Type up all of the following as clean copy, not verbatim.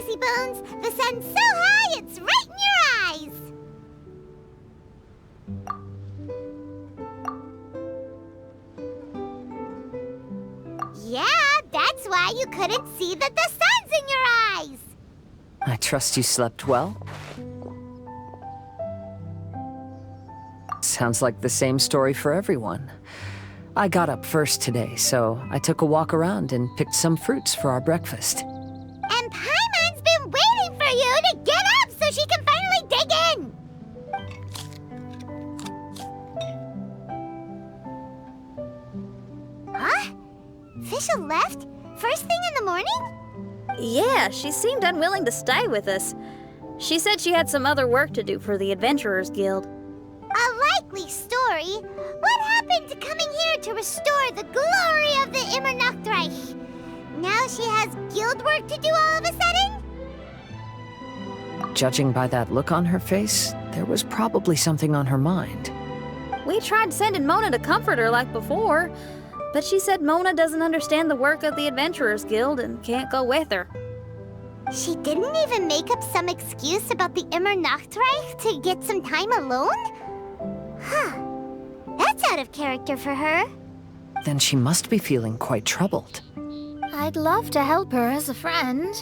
lazy bones. The sun's so high, it's right in your eyes. Yeah, that's why you couldn't see that the sun's in your eyes. I trust you slept well? Sounds like the same story for everyone. I got up first today, so I took a walk around and picked some fruits for our breakfast. And Paimon's been waiting for you to get up so she can finally dig in. Huh? Fischl left? First thing in the morning? Yeah, she seemed unwilling to stay with us. She said she had some other work to do for the Adventurers Guild. A likely story. What happened to coming here to restore the glory of the Immernachtreich? Now she has guild work to do all of a sudden? Judging by that look on her face, there was probably something on her mind. We tried sending Mona to comfort her like before, but she said Mona doesn't understand the work of the Adventurers Guild and can't go with her. She didn't even make up some excuse about the Immernachtreich to get some time alone? Huh. That's out of character for her. Then she must be feeling quite troubled. I'd love to help her as a friend,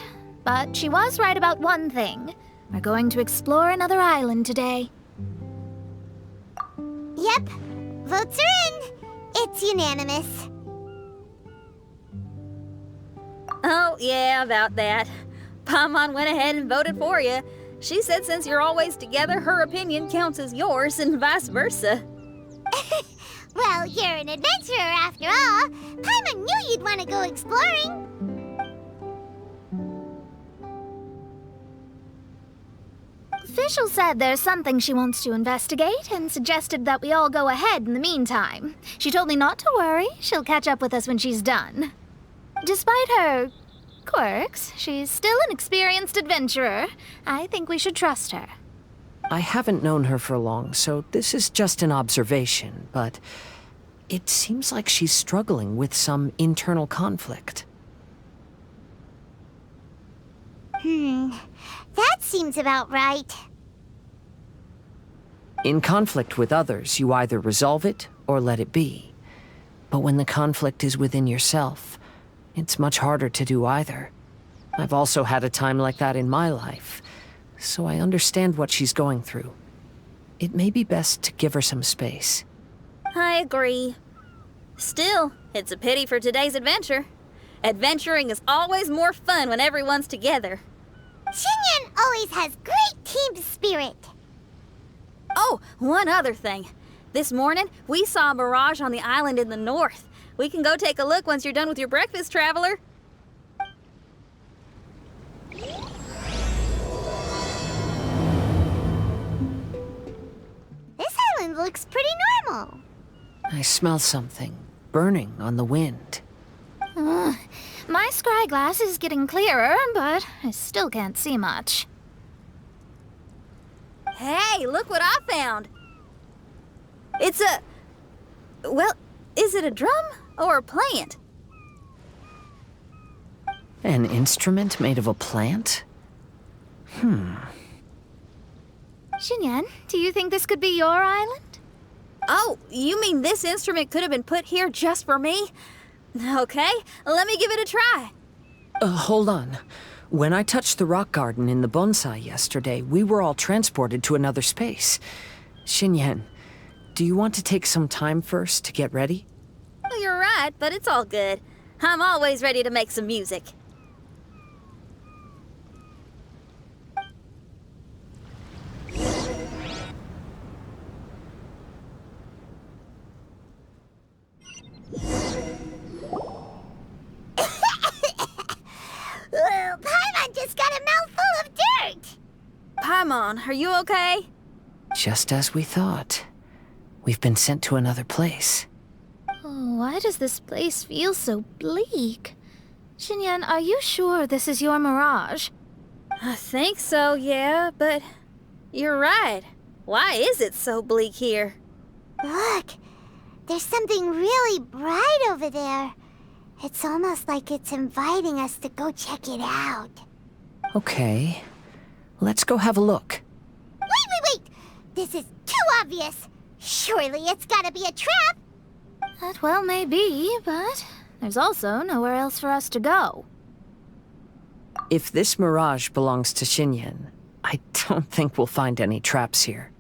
but she was right about one thing. We're going to explore another island today. Yep. Votes are in. It's unanimous. Oh, yeah, about that. Paimon went ahead and voted for you. She said since you're always together, her opinion counts as yours and vice versa. Well, you're an adventurer after all. Paimon knew you'd want to go exploring. Fischl said there's something she wants to investigate and suggested that we all go ahead in the meantime. She told me not to worry. She'll catch up with us when she's done. Despite her quirks, she's still an experienced adventurer. I think we should trust her. I haven't known her for long, so this is just an observation, but it seems like she's struggling with some internal conflict. That seems about right. In conflict with others, you either resolve it or let it be. But when the conflict is within yourself, it's much harder to do either. I've also had a time like that in my life, so I understand what she's going through. It may be best to give her some space. I agree. Still, it's a pity for today's adventure. Adventuring is always more fun when everyone's together. Xinyan always has great team spirit. Oh, one other thing. This morning, we saw a mirage on the island in the north. We can go take a look once you're done with your breakfast, traveler. This island looks pretty normal. I smell something burning on the wind. My scry glass is getting clearer, but I still can't see much. Hey, look what I found. It's a... well, is it a drum or a plant? An instrument made of a plant? Xinyan, do you think this could be your island? Oh, you mean this instrument could have been put here just for me? Okay, let me give it a try. Hold on. When I touched the rock garden in the bonsai yesterday, we were all transported to another space. Xinyan, do you want to take some time first to get ready? Well, you're right, but it's all good. I'm always ready to make some music. Paimon just got a mouthful of dirt. Paimon, are you okay? Just as we thought. We've been sent to another place. Oh, why does this place feel so bleak? Xinyan, are you sure this is your mirage? I think so, yeah, but you're right. Why is it so bleak here? Look, there's something really bright over there. It's almost like it's inviting us to go check it out. Okay. Let's go have a look. Wait! This is too obvious. Surely it's gotta be a trap. That well may be, but there's also nowhere else for us to go. If this mirage belongs to Xinyan, I don't think we'll find any traps here.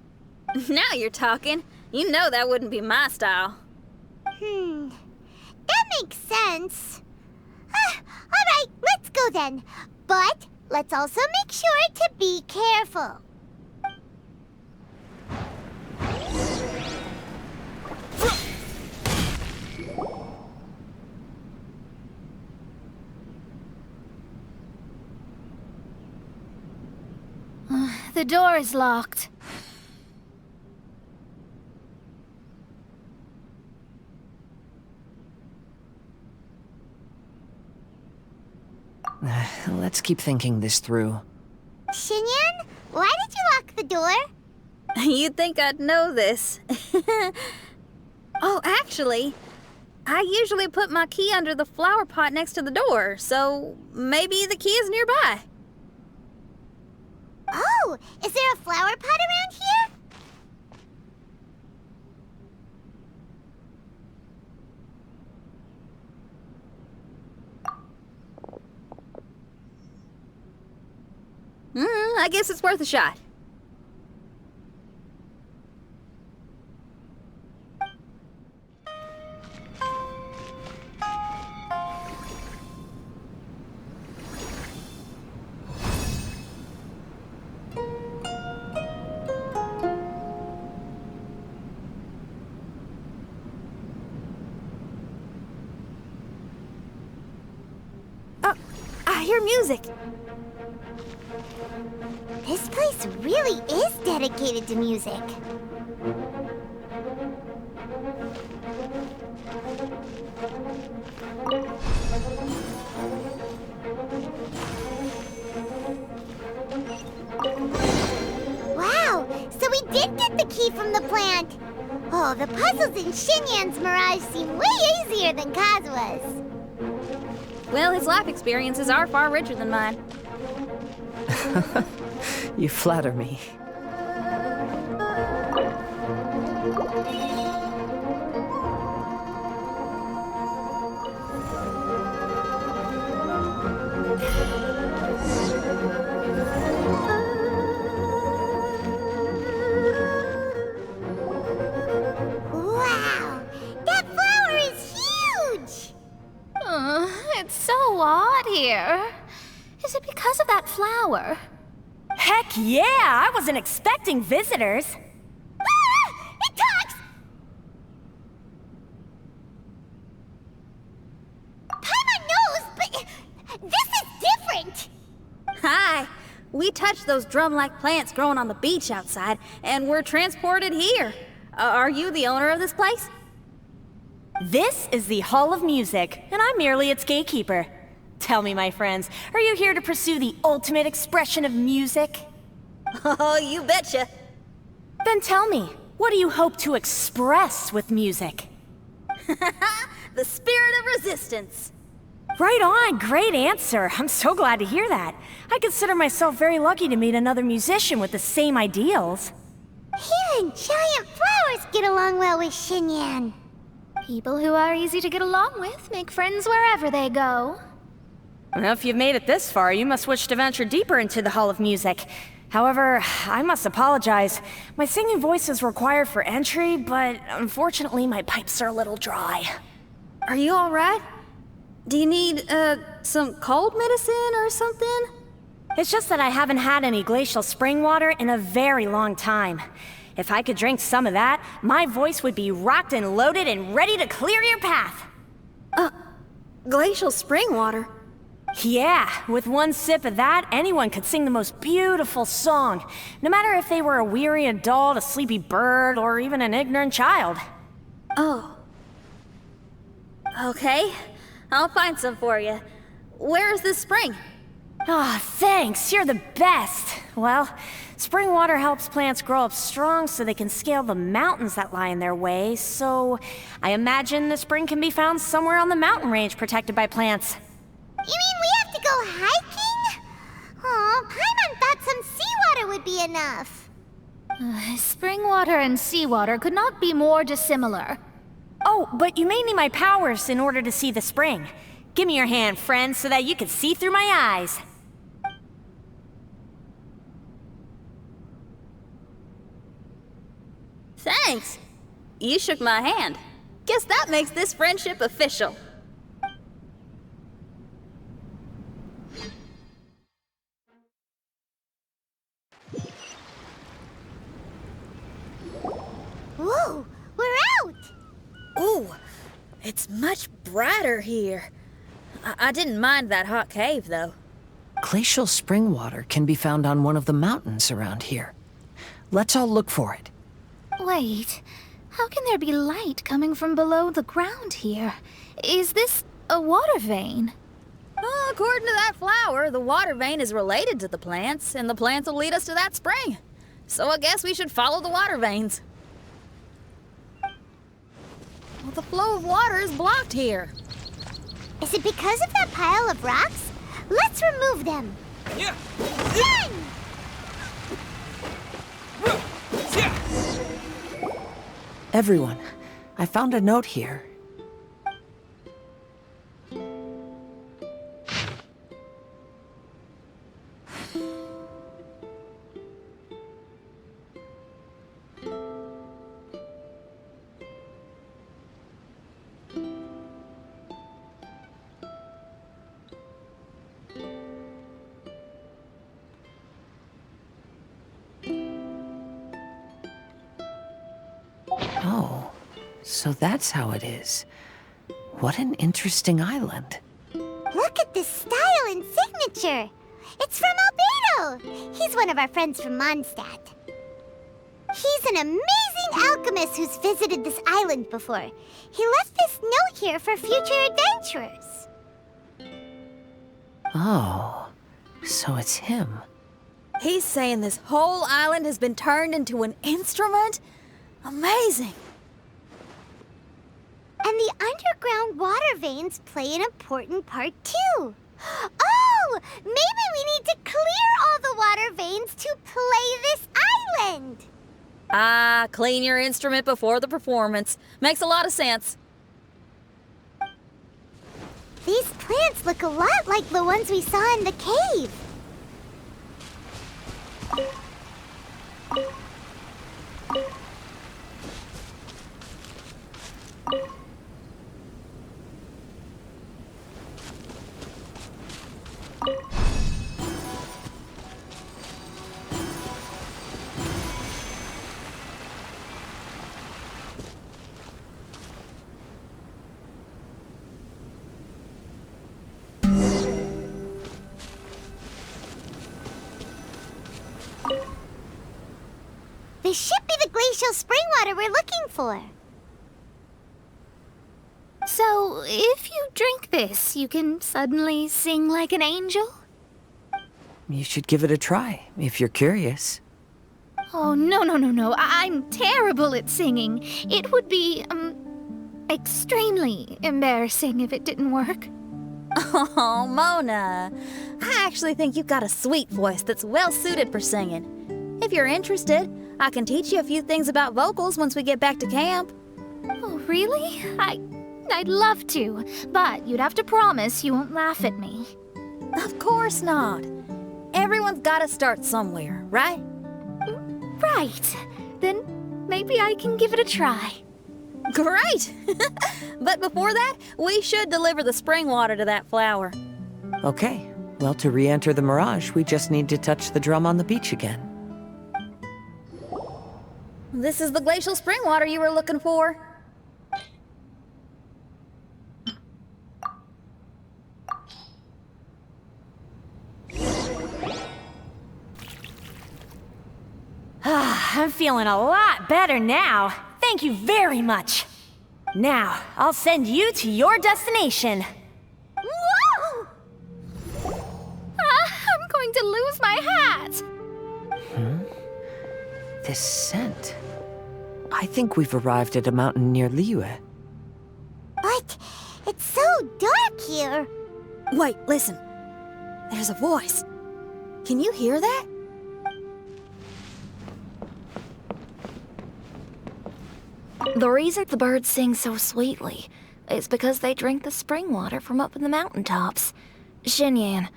Now you're talking. You know that wouldn't be my style. That makes sense. Alright, let's go then. But let's also make sure to be careful. The door is locked. Let's keep thinking this through. Xinyan, why did you lock the door? You'd think I'd know this. Oh, actually, I usually put my key under the flower pot next to the door, so maybe the key is nearby. Oh, is there a flower pot around here? I guess it's worth a shot. I hear music. This place really is dedicated to music. Wow, so we did get the key from the plant. Oh, the puzzles in Xinyan's Mirage seem way easier than Kazua's. Well, his life experiences are far richer than mine. You flatter me. Wow, that flower is huge! It's so odd here. Is it because of that flower? Heck yeah! I wasn't expecting visitors. Ah! It talks! Paimon knows, but this is different! Hi! We touched those drum-like plants growing on the beach outside, and we're transported here. Are you the owner of this place? This is the Hall of Music, and I'm merely its gatekeeper. Tell me, my friends, are you here to pursue the ultimate expression of music? Oh, you betcha. Then tell me, what do you hope to express with music? The spirit of resistance. Right on, great answer. I'm so glad to hear that. I consider myself very lucky to meet another musician with the same ideals. Even giant flowers get along well with Xinyan. People who are easy to get along with make friends wherever they go. Well, if you've made it this far, you must wish to venture deeper into the Hall of Music. However, I must apologize. My singing voice is required for entry, but unfortunately my pipes are a little dry. Are you all right? Do you need, some cold medicine or something? It's just that I haven't had any glacial spring water in a very long time. If I could drink some of that, my voice would be rocked and loaded and ready to clear your path. Glacial spring water? Yeah, with one sip of that, anyone could sing the most beautiful song, no matter if they were a weary adult, a sleepy bird, or even an ignorant child. Oh. Okay, I'll find some for you. Where is this spring? Ah, thanks, you're the best. Well, spring water helps plants grow up strong so they can scale the mountains that lie in their way, so I imagine the spring can be found somewhere on the mountain range protected by plants. You mean we have to go hiking? Aw, enough. Spring water and seawater could not be more dissimilar. Oh, but you may need my powers in order to see the spring. Give me your hand, friend, so that you can see through my eyes. Thanks. You shook my hand. Guess that makes this friendship official. Whoa, we're out! Ooh, it's much brighter here. I didn't mind that hot cave, though. Glacial spring water can be found on one of the mountains around here. Let's all look for it. Wait, how can there be light coming from below the ground here? Is this a water vein? Well, according to that flower, the water vein is related to the plants, and the plants will lead us to that spring. So I guess we should follow the water veins. Well, the flow of water is blocked here. Is it because of that pile of rocks? Let's remove them. Yeah. Run! Everyone, I found a note here. Oh, so that's how it is. What an interesting island. Look at this style and signature. It's from Albedo. He's one of our friends from Mondstadt. He's an amazing alchemist who's visited this island before. He left this note here for future adventurers. Oh, so it's him. He's saying this whole island has been turned into an instrument? Amazing! And the underground water veins play an important part too. Oh, maybe we need to clear all the water veins to play this island. Ah, clean your instrument before the performance. Makes a lot of sense. These plants look a lot like the ones we saw in the cave. This should be the glacial spring water we're looking for. So, if you drink this, you can suddenly sing like an angel? You should give it a try, if you're curious. Oh, no. I'm terrible at singing. It would be, extremely embarrassing if it didn't work. Oh, Mona. I actually think you've got a sweet voice that's well suited for singing. If you're interested, I can teach you a few things about vocals once we get back to camp. Oh, really? I'd love to, but you'd have to promise you won't laugh at me. Of course not. Everyone's got to start somewhere, right? Right. Then maybe I can give it a try. Great! But before that, we should deliver the spring water to that flower. Okay, well, to re-enter the mirage, we just need to touch the drum on the beach again. This is the glacial spring water you were looking for. I'm feeling a lot better now. Thank you very much. Now, I'll send you to your destination. Whoa! I'm going to lose my hat. This scent. I think we've arrived at a mountain near Liyue. But it's so dark here. Wait, listen. There's a voice. Can you hear that? The reason the birds sing so sweetly is because they drink the spring water from up in the mountaintops. Xinyan,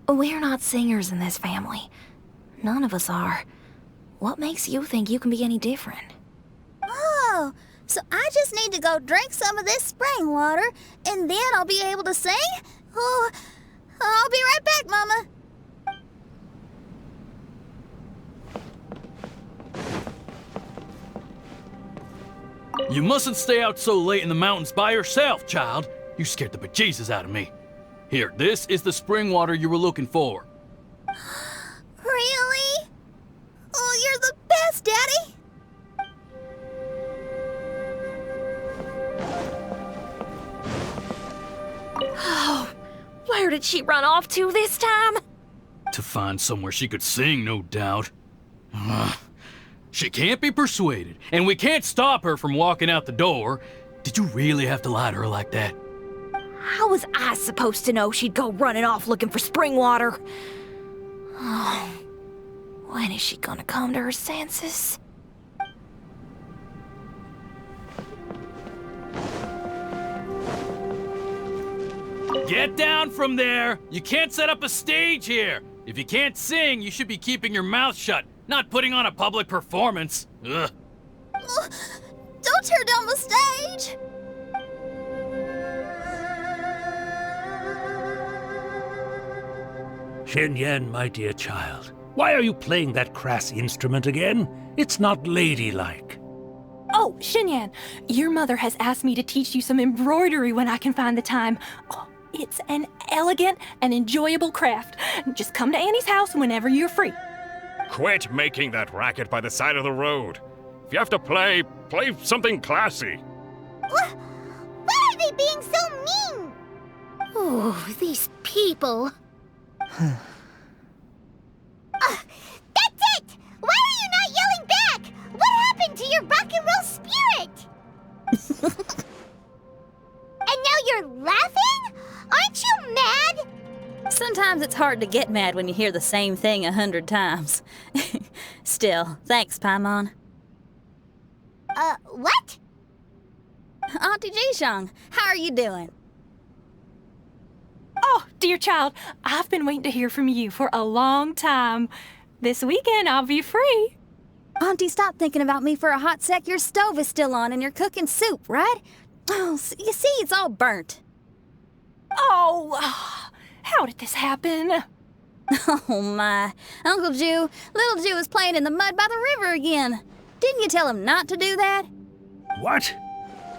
we're not singers in this family. None of us are. What makes you think you can be any different? Oh, so I just need to go drink some of this spring water, and then I'll be able to sing? Oh, I'll be right back, Mama. You mustn't stay out so late in the mountains by yourself, child. You scared the bejesus out of me. Here, this is the spring water you were looking for. Really? Oh, you're the best, Daddy. Oh, where did she run off to this time? To find somewhere she could sing, no doubt. Ugh. She can't be persuaded, and we can't stop her from walking out the door. Did you really have to lie to her like that? How was I supposed to know she'd go running off looking for spring water? Oh, when is she gonna come to her senses? Get down from there! You can't set up a stage here! If you can't sing, you should be keeping your mouth shut, not putting on a public performance. Ugh. Oh, don't tear down the stage. Xinyan, my dear child, why are you playing that crass instrument again? It's not ladylike. Oh, Xinyan, your mother has asked me to teach you some embroidery when I can find the time. Oh, it's an elegant and enjoyable craft. Just come to Annie's house whenever you're free. Quit making that racket by the side of the road. If you have to play something classy. Why are they being so mean? Oh, these people. That's it! Why are you not yelling back? What happened to your rock and roll spirit? And now you're laughing? Aren't you mad? Sometimes it's hard to get mad when you hear the same thing 100 times. Still, thanks, Paimon. What? Auntie Jishang, how are you doing? Oh, dear child, I've been waiting to hear from you for a long time. This weekend, I'll be free. Auntie, stop thinking about me for a hot sec. Your stove is still on and you're cooking soup, right? Oh, you see, it's all burnt. Oh, how did this happen? Oh, my. Uncle Jew, little Jew is playing in the mud by the river again. Didn't you tell him not to do that? What?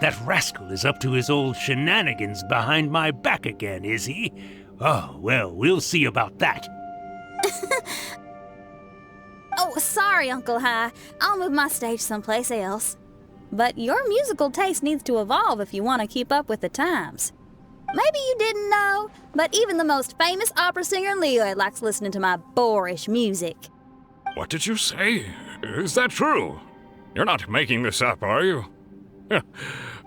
That rascal is up to his old shenanigans behind my back again, is he? Oh, well, we'll see about that. Oh, sorry, Uncle High. I'll move my stage someplace else. But your musical taste needs to evolve if you want to keep up with the times. Maybe you didn't know, but even the most famous opera singer in Liyue likes listening to my boorish music. What did you say? Is that true? You're not making this up, are you?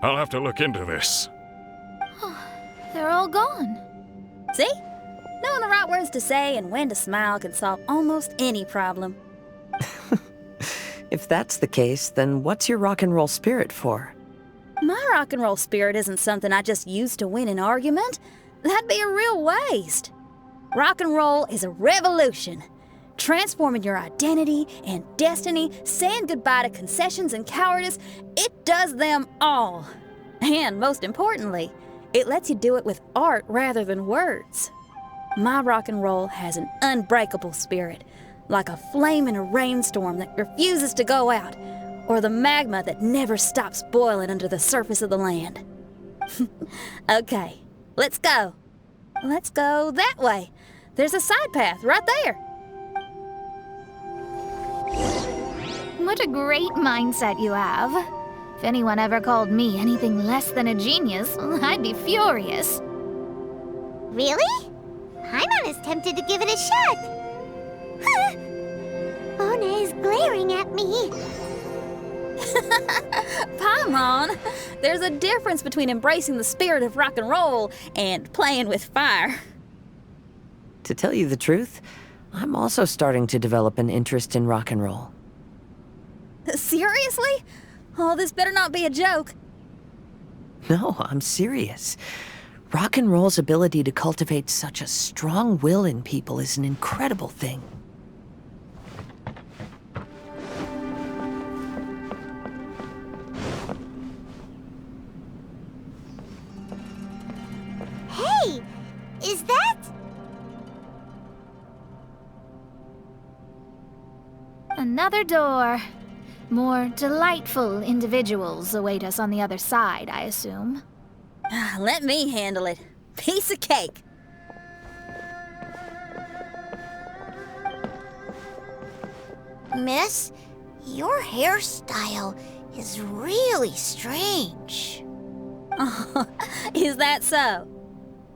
I'll have to look into this. They're all gone. See? Knowing the right words to say and when to smile can solve almost any problem. If that's the case, then what's your rock and roll spirit for? My rock and roll spirit isn't something I just use to win an argument. That'd be a real waste. Rock and roll is a revolution. Transforming your identity and destiny, saying goodbye to concessions and cowardice, it does them all. And most importantly, it lets you do it with art rather than words. My rock and roll has an unbreakable spirit, like a flame in a rainstorm that refuses to go out, or the magma that never stops boiling under the surface of the land. Okay, let's go. Let's go that way. There's a side path right there. What a great mindset you have. If anyone ever called me anything less than a genius, I'd be furious. Really? Paimon is tempted to give it a shot. Ona is glaring at me. Paimon, there's a difference between embracing the spirit of rock and roll and playing with fire. To tell you the truth, I'm also starting to develop an interest in rock and roll. Seriously? Oh, this better not be a joke. No, I'm serious. Rock and roll's ability to cultivate such a strong will in people is an incredible thing. Hey, is that... Another door. More delightful individuals await us on the other side, I assume. Let me handle it. Piece of cake. Miss, your hairstyle is really strange. Oh, is that so?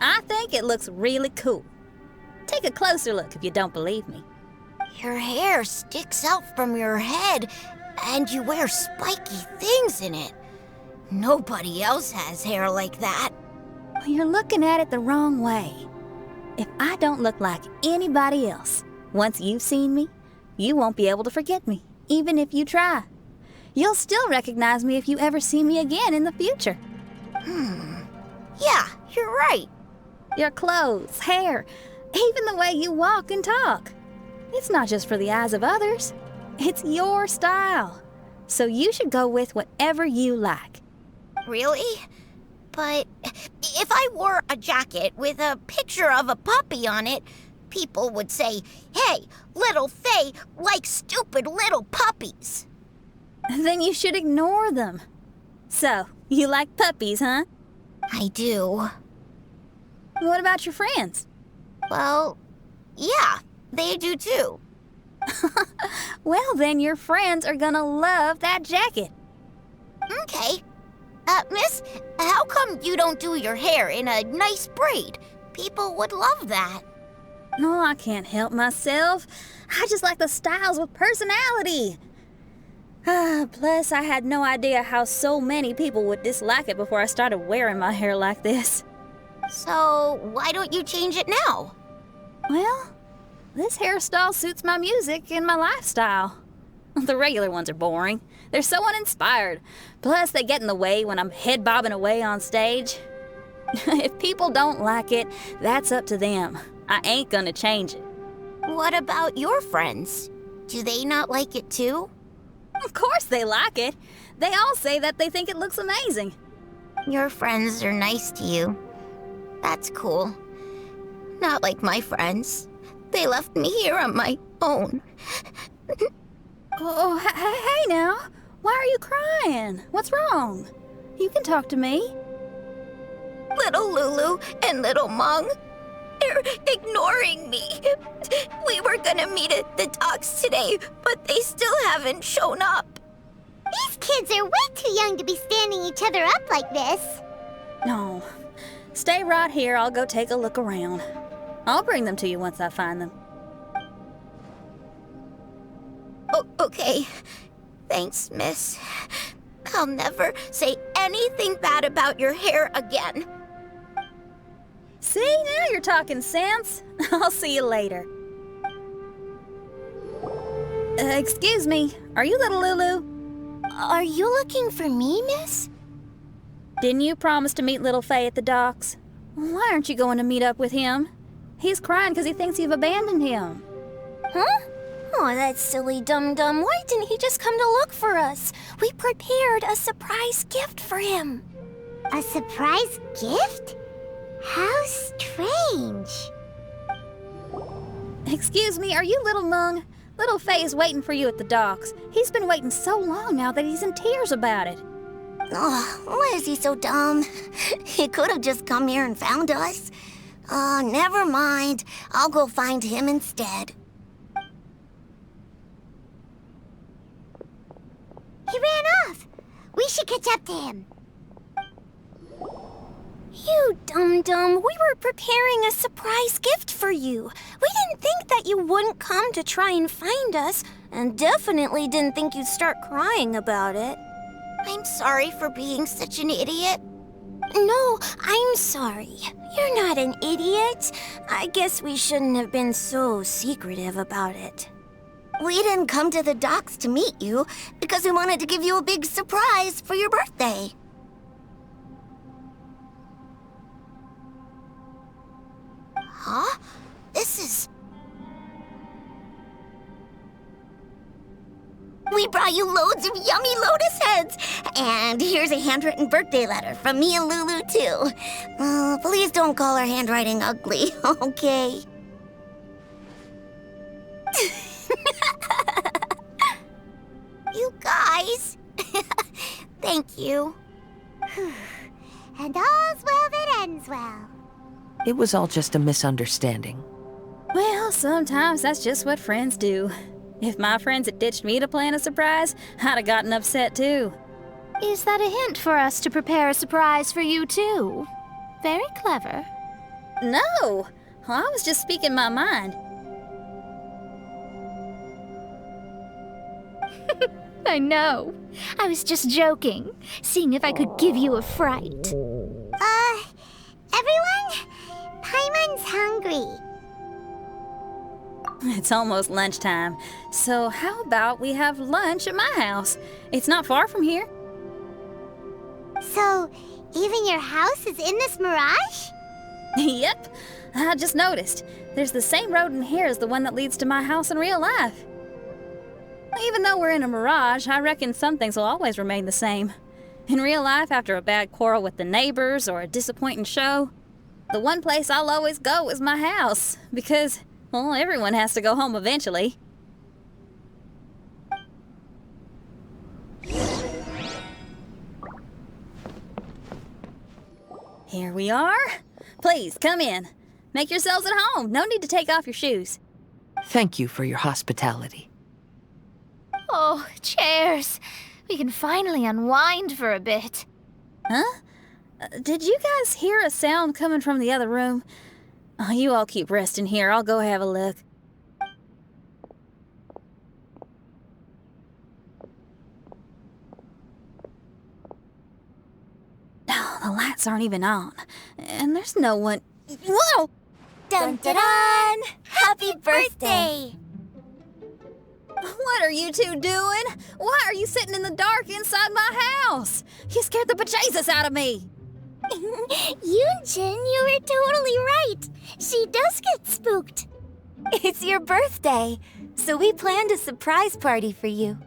I think it looks really cool. Take a closer look if you don't believe me. Your hair sticks out from your head, and you wear spiky things in it. Nobody else has hair like that. Well, you're looking at it the wrong way. If I don't look like anybody else, once you've seen me, you won't be able to forget me, even if you try. You'll still recognize me if you ever see me again in the future. Yeah, you're right. Your clothes, hair, even the way you walk and talk. It's not just for the eyes of others. It's your style. So you should go with whatever you like. Really? But if I wore a jacket with a picture of a puppy on it, people would say, "Hey, little Faye likes stupid little puppies." Then you should ignore them. So, you like puppies, huh? I do. What about your friends? Well, yeah, they do too. Well, then your friends are gonna love that jacket. Okay. Miss, how come you don't do your hair in a nice braid? People would love that. No, I can't help myself. I just like the styles with personality. Plus, I had no idea how so many people would dislike it before I started wearing my hair like this. So, why don't you change it now? Well, this hairstyle suits my music and my lifestyle. The regular ones are boring. They're so uninspired. Plus, they get in the way when I'm head bobbing away on stage. If people don't like it, that's up to them. I ain't gonna change it. What about your friends? Do they not like it too? Of course they like it. They all say that they think it looks amazing. Your friends are nice to you. That's cool. Not like my friends. They left me here on my own. Oh, hey now. Why are you crying? What's wrong? You can talk to me. Little Lulu and little Mung, they're ignoring me. We were gonna meet at the docks today, but they still haven't shown up. These kids are way too young to be standing each other up like this. No. Stay right here. I'll go take a look around. I'll bring them to you once I find them. Oh, okay. Thanks, miss. I'll never say anything bad about your hair again. See, now you're talking sense. I'll see you later. Excuse me, are you little Lulu? Are you looking for me, miss? Didn't you promise to meet little Faye at the docks? Why aren't you going to meet up with him? He's crying because he thinks you've abandoned him. Huh? Oh, that silly dum-dum. Why didn't he just come to look for us? We prepared a surprise gift for him. A surprise gift? How strange. Excuse me, are you little Mung? Little Faye is waiting for you at the docks. He's been waiting so long now that he's in tears about it. Oh, why is he so dumb? He could have just come here and found us. Oh, never mind. I'll go find him instead. He ran off. We should catch up to him. You dum-dum, we were preparing a surprise gift for you. We didn't think that you wouldn't come to try and find us, and definitely didn't think you'd start crying about it. I'm sorry for being such an idiot. No, I'm sorry. You're not an idiot. I guess we shouldn't have been so secretive about it. We didn't come to the docks to meet you because we wanted to give you a big surprise for your birthday. Huh? This is... We brought you loads of yummy lotus heads! And here's a handwritten birthday letter from me and Lulu, too. Please don't call our handwriting ugly, okay? You guys! Thank you. And all's well that ends well. It was all just a misunderstanding. Well, sometimes that's just what friends do. If my friends had ditched me to plan a surprise, I'd have gotten upset too. Is that a hint for us to prepare a surprise for you, too? Very clever. No! I was just speaking my mind. I know. I was just joking, seeing if I could give you a fright. Everyone? Paimon's hungry. It's almost lunchtime, so how about we have lunch at my house? It's not far from here. So, even your house is in this mirage? Yep, I just noticed. There's the same road in here as the one that leads to my house in real life. Even though we're in a mirage, I reckon some things will always remain the same. In real life, after a bad quarrel with the neighbors or a disappointing show, the one place I'll always go is my house, because, well, everyone has to go home eventually. Here we are. Please, come in. Make yourselves at home. No need to take off your shoes. Thank you for your hospitality. Oh, chairs. We can finally unwind for a bit. Huh? Did you guys hear a sound coming from the other room? Oh, you all keep resting here. I'll go have a look. No, the lights aren't even on. And there's no one... Whoa! Dun dun dun! Happy birthday! What are you two doing? Why are you sitting in the dark inside my house? You scared the bejesus out of me. Yunjin, you were totally right. She does get spooked. It's your birthday, so we planned a surprise party for you.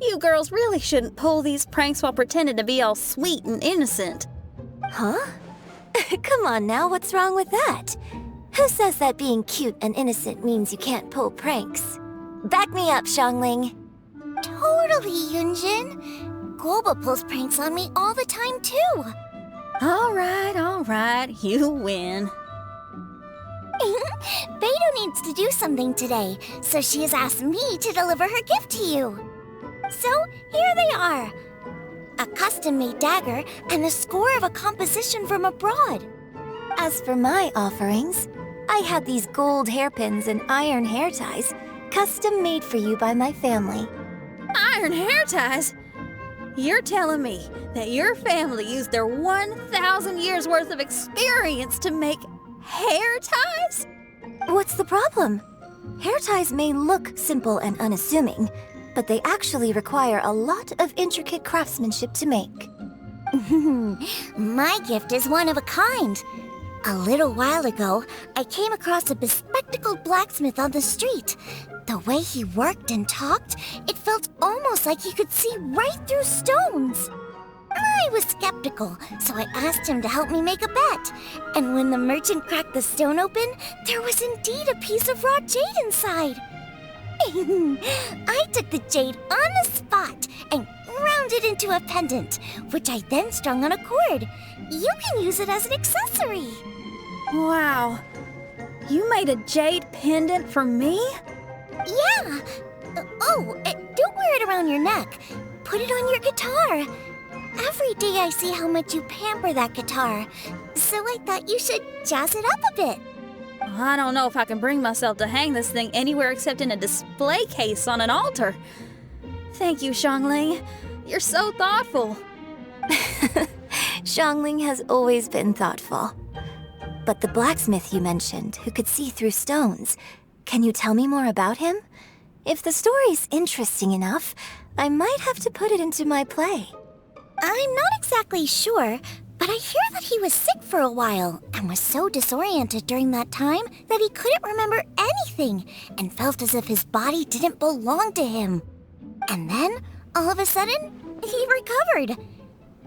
You girls really shouldn't pull these pranks while pretending to be all sweet and innocent. Huh? Come on now, what's wrong with that? Who says that being cute and innocent means you can't pull pranks? Back me up, Xiangling. Totally, Yunjin. Guoba pulls pranks on me all the time, too. All right, you win. Beidou needs to do something today, so she has asked me to deliver her gift to you. So, here they are. A custom-made dagger and the score of a composition from abroad. As for my offerings, I had these gold hairpins and iron hair ties, custom made for you by my family. Iron hair ties? You're telling me that your family used their 1,000 years worth of experience to make hair ties? What's the problem? Hair ties may look simple and unassuming, but they actually require a lot of intricate craftsmanship to make. My gift is one of a kind. A little while ago, I came across a bespectacled blacksmith on the street. The way he worked and talked, it felt almost like he could see right through stones. I was skeptical, so I asked him to help me make a bet. And when the merchant cracked the stone open, there was indeed a piece of raw jade inside. I took the jade on the spot and ground it into a pendant, which I then strung on a cord. You can use it as an accessory. Wow. You made a jade pendant for me? Yeah. Don't wear it around your neck. Put it on your guitar. Every day I see how much you pamper that guitar, so I thought you should jazz it up a bit. I don't know if I can bring myself to hang this thing anywhere except in a display case on an altar. Thank you, Xiangling. You're so thoughtful. Xiangling has always been thoughtful. But the blacksmith you mentioned, who could see through stones, Can you tell me more about him? If the story's interesting enough, I might have to put it into my play. I'm not exactly sure, but I hear that he was sick for a while and was so disoriented during that time that he couldn't remember anything and felt as if his body didn't belong to him. And then, all of a sudden, he recovered.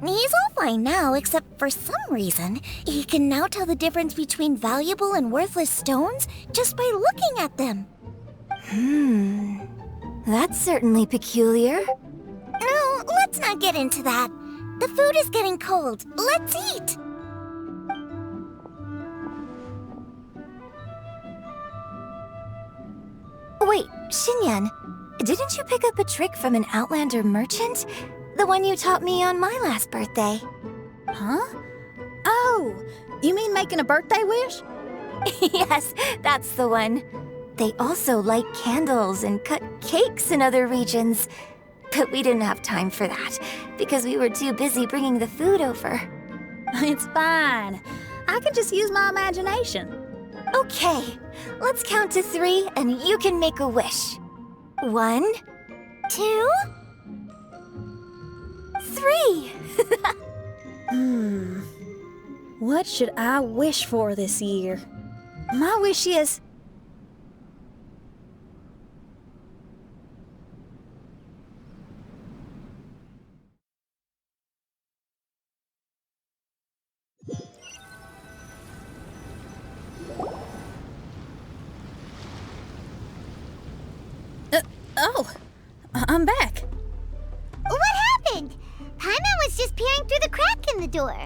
He's all fine now, except for some reason, he can now tell the difference between valuable and worthless stones just by looking at them. That's certainly peculiar. No, let's not get into that. The food is getting cold. Let's eat! Wait, Xinyan, didn't you pick up a trick from an Outlander merchant? The one you taught me on my last birthday. Huh? Oh, you mean making a birthday wish? Yes, that's the one. They also light candles and cut cakes in other regions. But we didn't have time for that, because we were too busy bringing the food over. It's fine. I can just use my imagination. Okay, let's count to 3 and you can make a wish. 1, 2, 3. What should I wish for this year? My wish is... I'm back. What happened? Paimon was just peering through the crack in the door.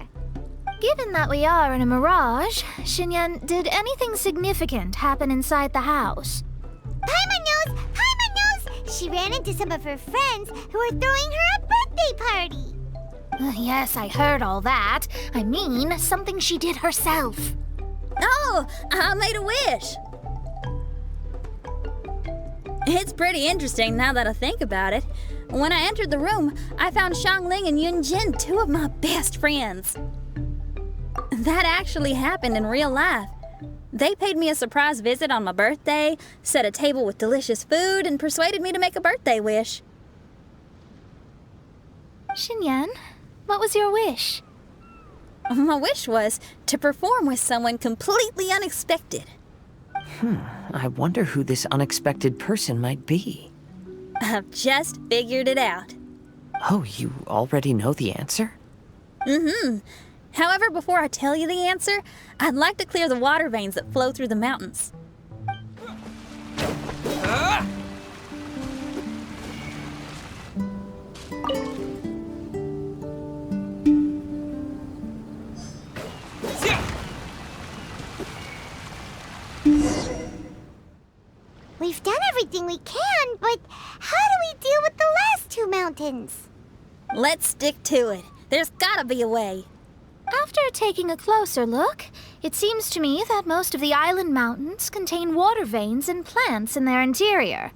Given that we are in a mirage, Xinyan, did anything significant happen inside the house? Paimon knows! Paimon knows! She ran into some of her friends who were throwing her a birthday party. Yes, I heard all that. I mean, something she did herself. Oh, I made a wish. It's pretty interesting now that I think about it. When I entered the room, I found Xiangling and Yunjin, 2 of my best friends. That actually happened in real life. They paid me a surprise visit on my birthday, set a table with delicious food, and persuaded me to make a birthday wish. Xinyan, what was your wish? My wish was to perform with someone completely unexpected. I wonder who this unexpected person might be. I've just figured it out. Oh, you already know the answer? However, before I tell you the answer, I'd like to clear the water veins that flow through the mountains. We've done everything we can, but how do we deal with the last 2 mountains? Let's stick to it. There's gotta be a way. After taking a closer look, it seems to me that most of the island mountains contain water veins and plants in their interior.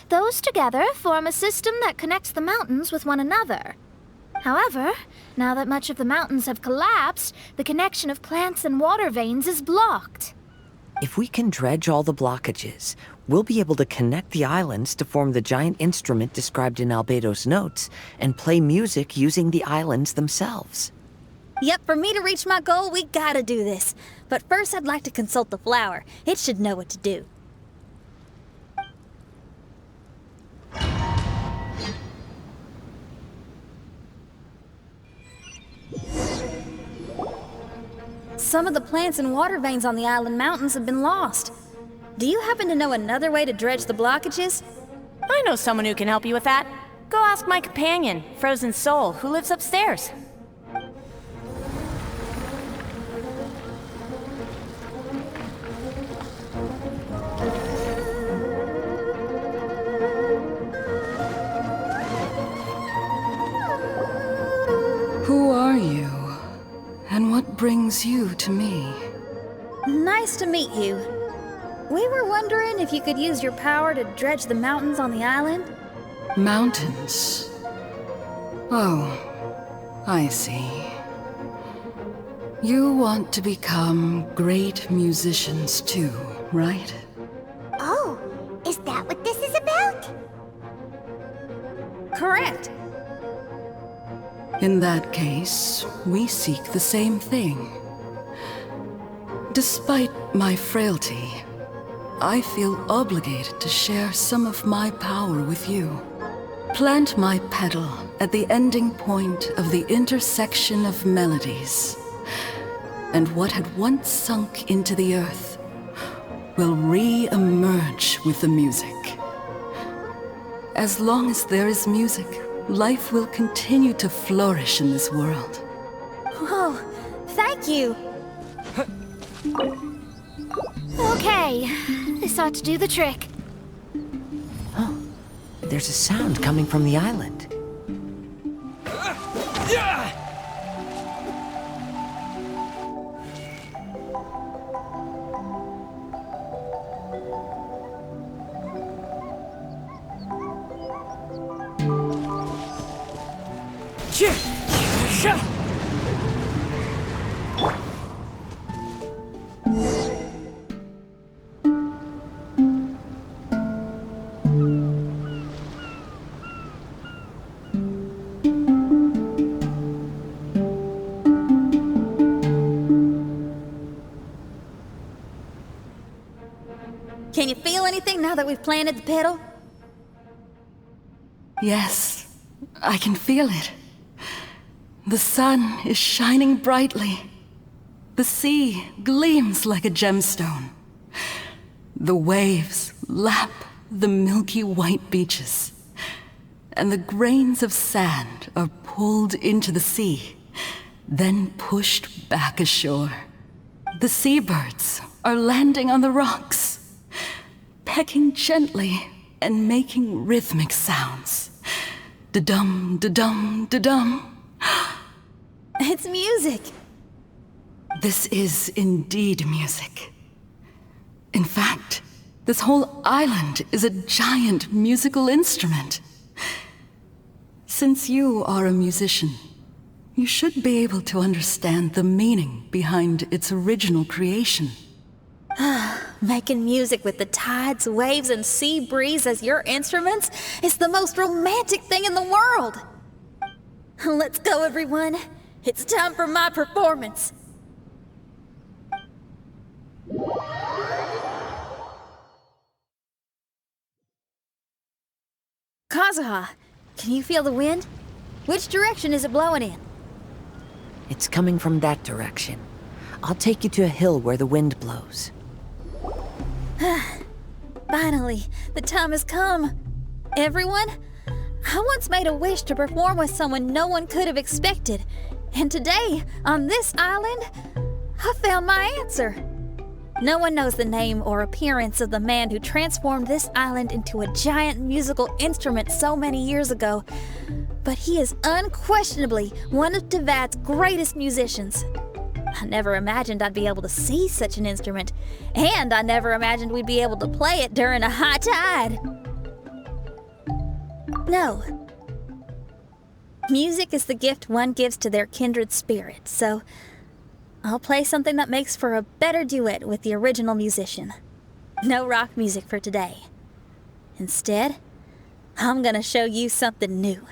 Those together form a system that connects the mountains with one another. However, now that much of the mountains have collapsed, the connection of plants and water veins is blocked. If we can dredge all the blockages, we'll be able to connect the islands to form the giant instrument described in Albedo's notes and play music using the islands themselves. Yep, for me to reach my goal, we gotta do this. But first, I'd like to consult the flower. It should know what to do. Some of the plants and water veins on the island mountains have been lost. Do you happen to know another way to dredge the blockages? I know someone who can help you with that. Go ask my companion, Frozen Soul, who lives upstairs. Who are you? And what brings you to me? Nice to meet you. We were wondering if you could use your power to dredge the mountains on the island? Mountains. Oh, I see. You want to become great musicians too, right? Oh, that what this is about? Correct. In that case, we seek the same thing. Despite my frailty, I feel obligated to share some of my power with you. Plant my petal at the ending point of the intersection of melodies, and what had once sunk into the earth will re-emerge with the music. As long as there is music, life will continue to flourish in this world. Whoa, thank you. Okay, this ought to do the trick. There's a sound coming from the island. Can you feel anything now that we've planted the petal? Yes, I can feel it. The sun is shining brightly. The sea gleams like a gemstone. The waves lap the milky white beaches. And the grains of sand are pulled into the sea, then pushed back ashore. The seabirds are landing on the rocks, pecking gently and making rhythmic sounds. Da-dum, da-dum, da-dum. It's music. This is indeed music. In fact, this whole island is a giant musical instrument. Since you are a musician, you should be able to understand the meaning behind its original creation. Making music with the tides, waves, and sea breeze as your instruments is the most romantic thing in the world. Let's go, everyone. It's time for my performance. Kazuha, can you feel the wind? Which direction is it blowing in? It's coming from that direction. I'll take you to a hill where the wind blows. Finally, the time has come. Everyone, I once made a wish to perform with someone no one could have expected. And today, on this island, I found my answer. No one knows the name or appearance of the man who transformed this island into a giant musical instrument so many years ago, but he is unquestionably one of Teyvat's greatest musicians. I never imagined I'd be able to see such an instrument, and I never imagined we'd be able to play it during a high tide. No. Music is the gift one gives to their kindred spirit, so I'll play something that makes for a better duet with the original musician. No rock music for today. Instead, I'm gonna show you something new.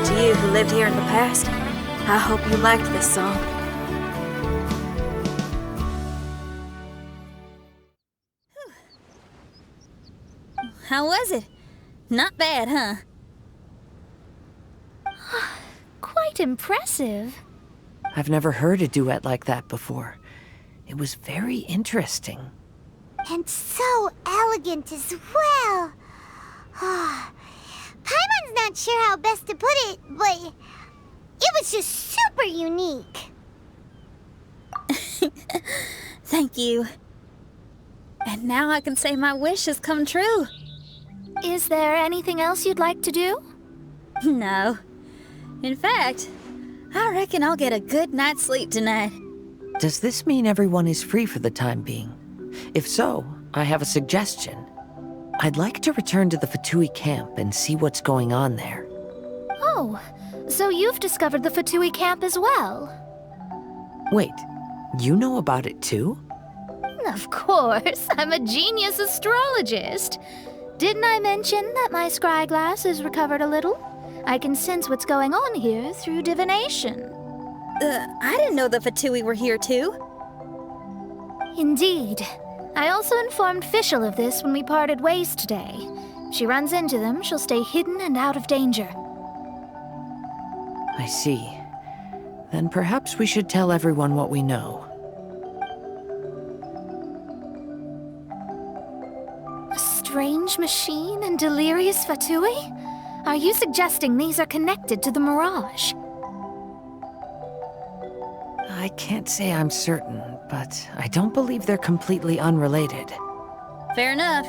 To you who lived here in the past, I hope you liked this song. How was it? Not bad, huh? Quite impressive. I've never heard a duet like that before. It was very interesting. And so elegant as well. Paimon's not sure how best to put it, but it was just super unique. Thank you. And Now I can say my wish has come true. Is there anything else you'd like to do? No. In fact, I reckon I'll get a good night's sleep tonight. Does this mean everyone is free for the time being? If so, I have a suggestion. I'd like to return to the Fatui camp and see what's going on there. Oh, so you've discovered the Fatui camp as well? Wait, you know about it too? Of course, I'm a genius astrologist. Didn't I mention that my scryglass is recovered a little? I can sense what's going on here through divination. I didn't know the Fatui were here too. Indeed. I also informed Fischl of this when we parted ways today. If she runs into them, she'll stay hidden and out of danger. I see. Then perhaps we should tell everyone what we know. A strange machine and delirious Fatui? Are you suggesting these are connected to the Mirage? I can't say I'm certain, but I don't believe they're completely unrelated. Fair enough.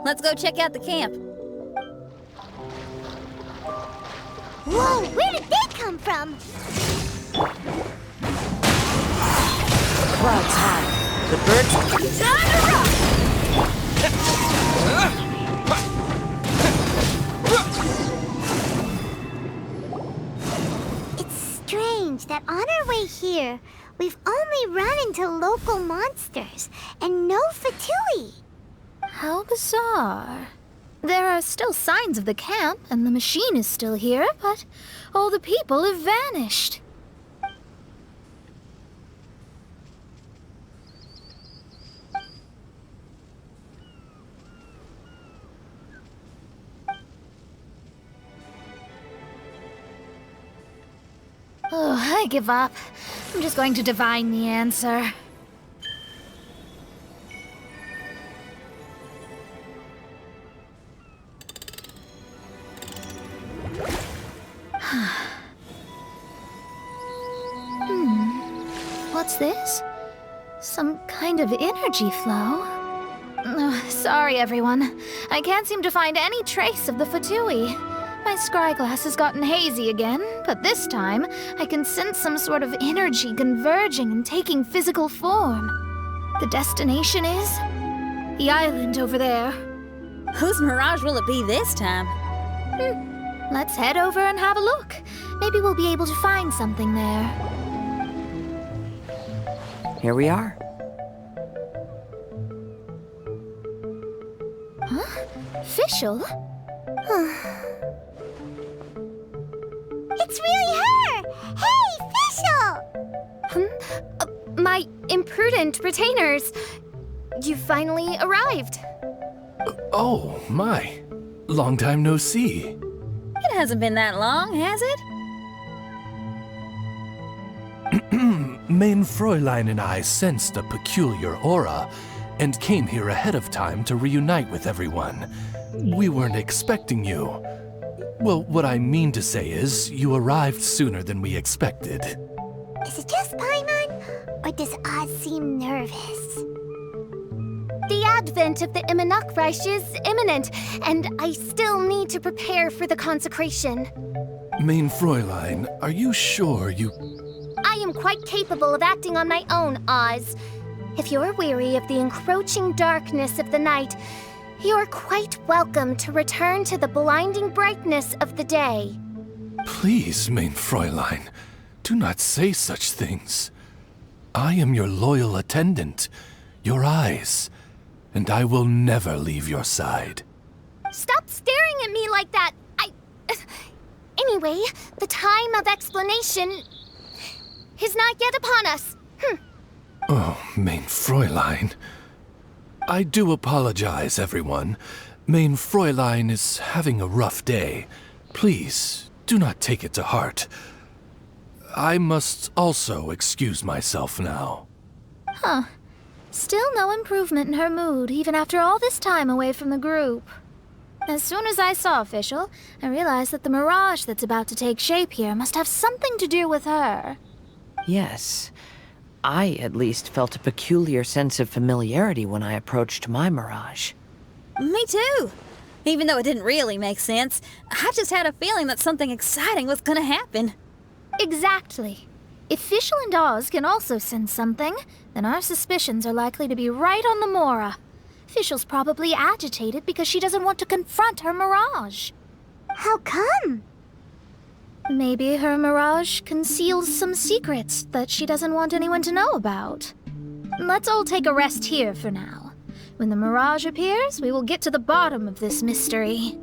Let's go check out the camp. Whoa, where did they come from? Clouds high. The birds... Time to rock! It's strange that on our way here, we've only run into local monsters and no Fatui. How bizarre. There are still signs of the camp, and the machine is still here, but all the people have vanished. Oh, I give up. I'm just going to divine the answer. What's this? Some kind of energy flow? Sorry, everyone. I can't seem to find any trace of the Fatui. My scryglass has gotten hazy again, but this time I can sense some sort of energy converging and taking physical form. The destination is the island over there. Whose mirage will it be this time? Let's head over and have a look. Maybe we'll be able to find something there. Here we are. Huh? Fischl? It's really her! Hey, Fischl! My imprudent retainers. You finally arrived. Oh, my. Long time no see. It hasn't been that long, has it? Main Fräulein and I sensed a peculiar aura and came here ahead of time to reunite with everyone. We weren't expecting you. Well, what I mean to say is, you arrived sooner than we expected. Is it just Paimon? Or does Oz seem nervous? The advent of the Immunachreich is imminent, and I still need to prepare for the consecration. Main Fräulein, are you sure you... I am quite capable of acting on my own, Oz. If you're weary of the encroaching darkness of the night, you're quite welcome to return to the blinding brightness of the day. Please, Main Fräulein, do not say such things. I am your loyal attendant, your eyes, and I will never leave your side. Stop staring at me like that! Anyway, the time of explanation is not yet upon us. Oh, Main Fräulein. I do apologize, everyone. Main Fräulein is having a rough day. Please, do not take it to heart. I must also excuse myself now. Huh. Still no improvement in her mood, even after all this time away from the group. As soon as I saw Fischl, I realized that the mirage that's about to take shape here must have something to do with her. Yes. I, at least, felt a peculiar sense of familiarity when I approached my mirage. Me too. Even though it didn't really make sense, I just had a feeling that something exciting was gonna happen. Exactly. If Fischl and Oz can also sense something, then our suspicions are likely to be right on the Mora. Fischl's probably agitated because she doesn't want to confront her mirage. How come? Maybe her mirage conceals some secrets that she doesn't want anyone to know about. Let's all take a rest here for now. When the mirage appears, we will get to the bottom of this mystery.